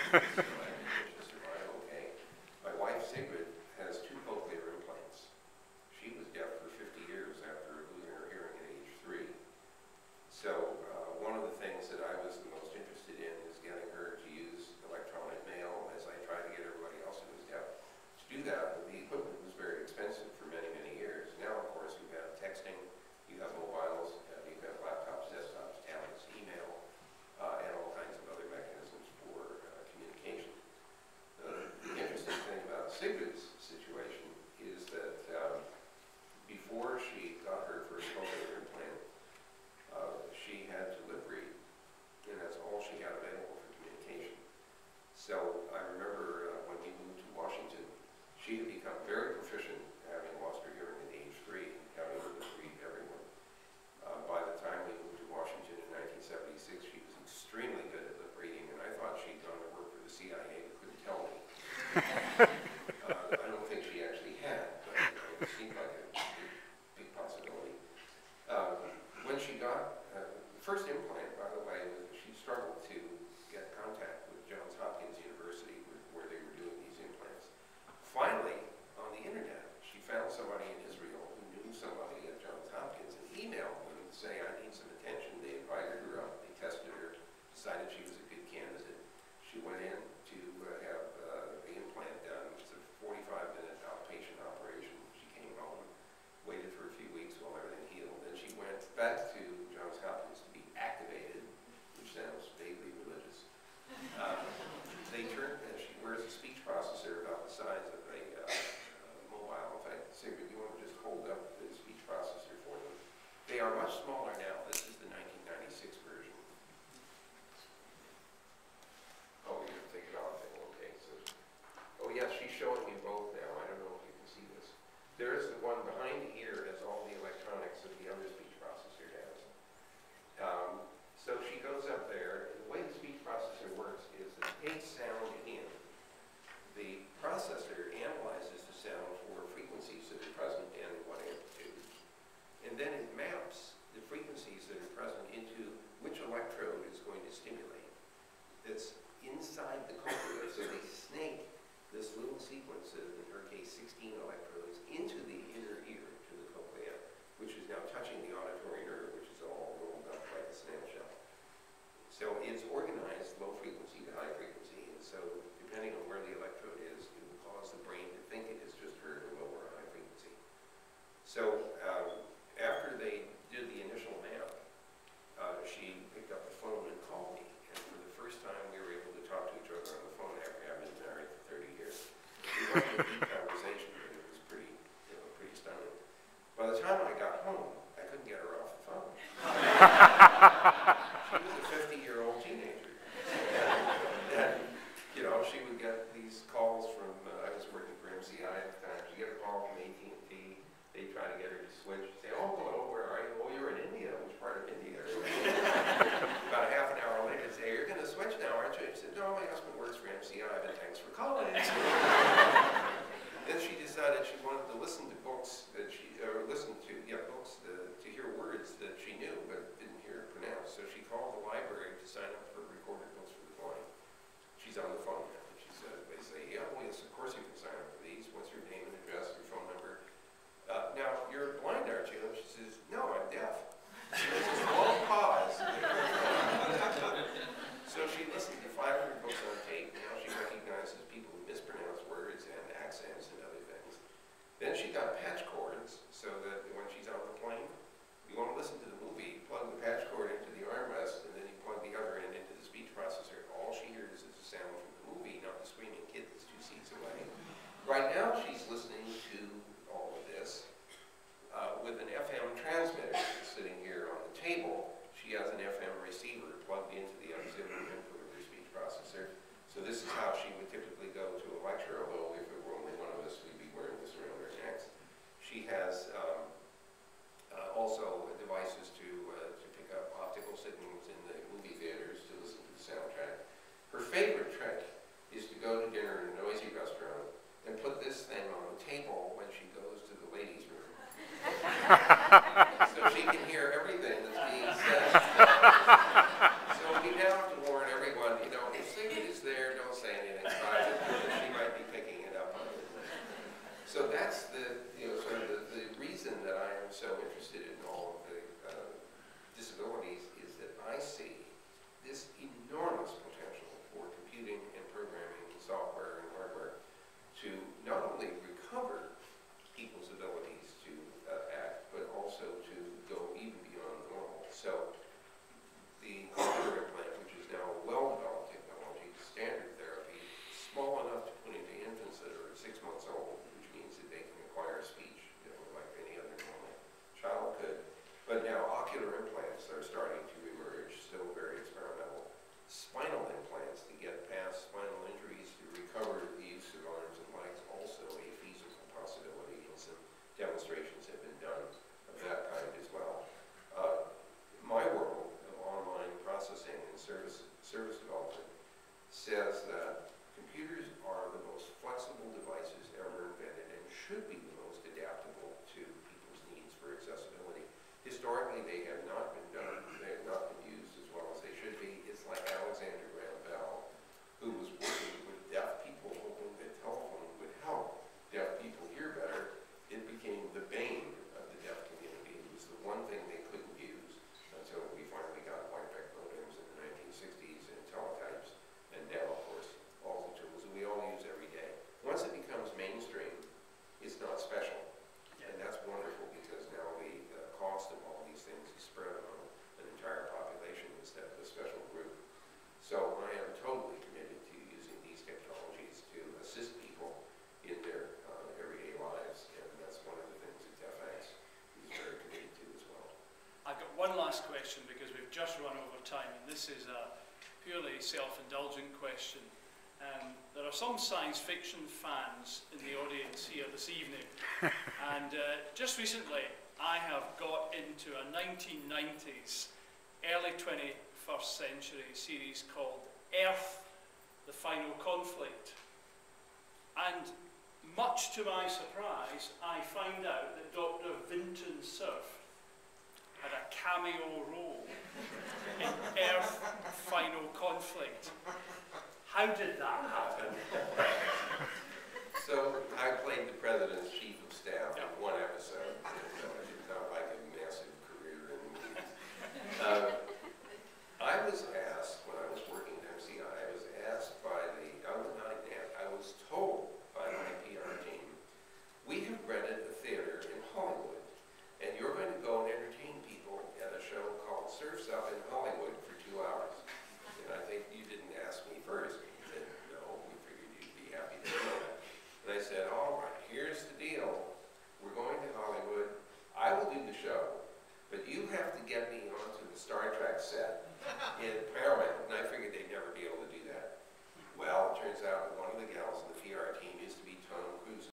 She survived okay. My wife, Sigrid, has 2 cochlear implants. She was deaf for 50 years after losing her hearing at age 3. So one of the things that I was the most interested in is getting her to use electronic mail, as I try to get everybody else who was deaf to do that. The equipment was very expensive for many, many years. Now, of course, you have texting, you have mobiles, you have laptops, desktops, tablets, email, and all kinds of other mechanisms for communication. The interesting thing about Sigrid's situation is that before she got her first cochlear implant, she had to lip read, and that's all she had available for communication. So I remember when we moved to Washington, she had become very proficient, having lost her hearing at age 3, having to lip read everyone. By the time we moved to Washington in 1976, she was extremely good at lip reading, and I thought she'd gone to work for the CIA, but couldn't tell me. I don't think she actually had, but it seemed like a big possibility. When she got the first implant, by the way, was she struggled to get contact with Johns Hopkins University, where they were doing these implants. Finally, on the internet, she found somebody in Israel who knew somebody at Johns Hopkins and emailed them and say, I need some attention. They invited her up, they tested her, decided she was a good candidate. She went in to have the implant done. It's a 45-minute outpatient operation. She came home, waited for a few weeks while everything healed. Then she went back to Johns Hopkins to be activated, which sounds vaguely religious. She wears a speech processor about the size of a mobile. In fact, Sigrid, you want to just hold up the speech processor for them? They are much smaller now. This is the 1996 version. Oh, you're going to take it off. Okay. So, oh, yes, she's showing me both now. I don't know if you can see this. There is the one behind the ear has all the electronics that the other speech processor has. So she goes up there, and the way the speech processor works is that it takes sound in. The processor analyzes the sound for frequencies that are present and what amplitude. And then it maps the frequencies that are present into which electrode is going to stimulate. That's inside the cochlea. So they snake this little sequence of, in her case, 16 electrodes into the inner ear to the cochlea, which is now touching the auditory nerve, which is all rolled up like a snail shell. So it's organized low frequency to high frequency, and so depending on where the electrode is, it will cause the brain to think it has just heard a low or high frequency. So after they did the initial map, she picked up the phone and called me, and for the first time we were able to talk to each other on the phone after having been married for 30 years. It wasn't a deep conversation, but it was pretty stunning. By the time I got home, I couldn't get her off the phone. She was a 50-year-old teenager. And, she would get these calls from, I was working for MCI at the time, she'd get a call from AT&T, they'd try to get her to switch, say, oh, hello, where are you? Oh, you're in India. Which part of India are you in? About a half an hour later, they'd say, you're going to switch now, aren't you? She said, no, my husband works for MCI, but thanks for calling. Then she decided she wanted to listen to books that to hear words that she knew but didn't hear pronounced. So she called the library to sign up for recorded books for the blind. She's on the phone now. She said, they say, yeah, well, yes, of course you can sign up for these. What's your name and address, your phone number? Now, you're blind, aren't you? And she says, no, I'm deaf. There's this long pause. So she listened to 500 books on tape. Now she recognizes people who mispronounce words and accents and other things. Then she got patch cords so that when she's on the plane, you want to listen to the movie, you plug the patch cord into the armrest, and then you plug the other end into the speech processor. All she hears is the sound from the movie, not the screaming kid that's 2 seats away. Right now, she's listening to all of this with an FM transmitter sitting here on the table. She has an FM receiver plugged into the auxiliary input of her speech processor. So this is how she would typically go to a lecture, although if it were only one of us, we'd be wearing this around her necks. She has also devices to pick up optical signals in the movie theaters to listen to the soundtrack. Her favorite trick is to go to dinner in a noisy restaurant and put this thing on the table when she goes to the ladies' room. So she can hear everything that's being said. So we now have to warn everyone, if Sigrid is there, don't say question because we've just run over time, and this is a purely self-indulgent question. There are some science fiction fans in the audience here this evening, and just recently I have got into a 1990s, early 21st century series called Earth, the Final Conflict. And much to my surprise, I find out that Dr. Vint had a cameo role in Earth, Final Conflict. How did that happen? So I played the President's Chief of Staff Yeah. in one episode. It's not like a massive career in movies. I was asked, when I was working at MCI, I was asked by I was told by my PR team, we have rented a theater in Hollywood, and you're going to go and entertain people at a show called Surf's Up in Hollywood for 2 hours. And I think you didn't ask me first. You said, no, we figured you'd be happy to do that. And I said, all right, here's the deal. We're going to Hollywood. I will do the show, but you have to get me onto the Star Trek set in Paramount. And I figured they'd never be able to do that. Well, it turns out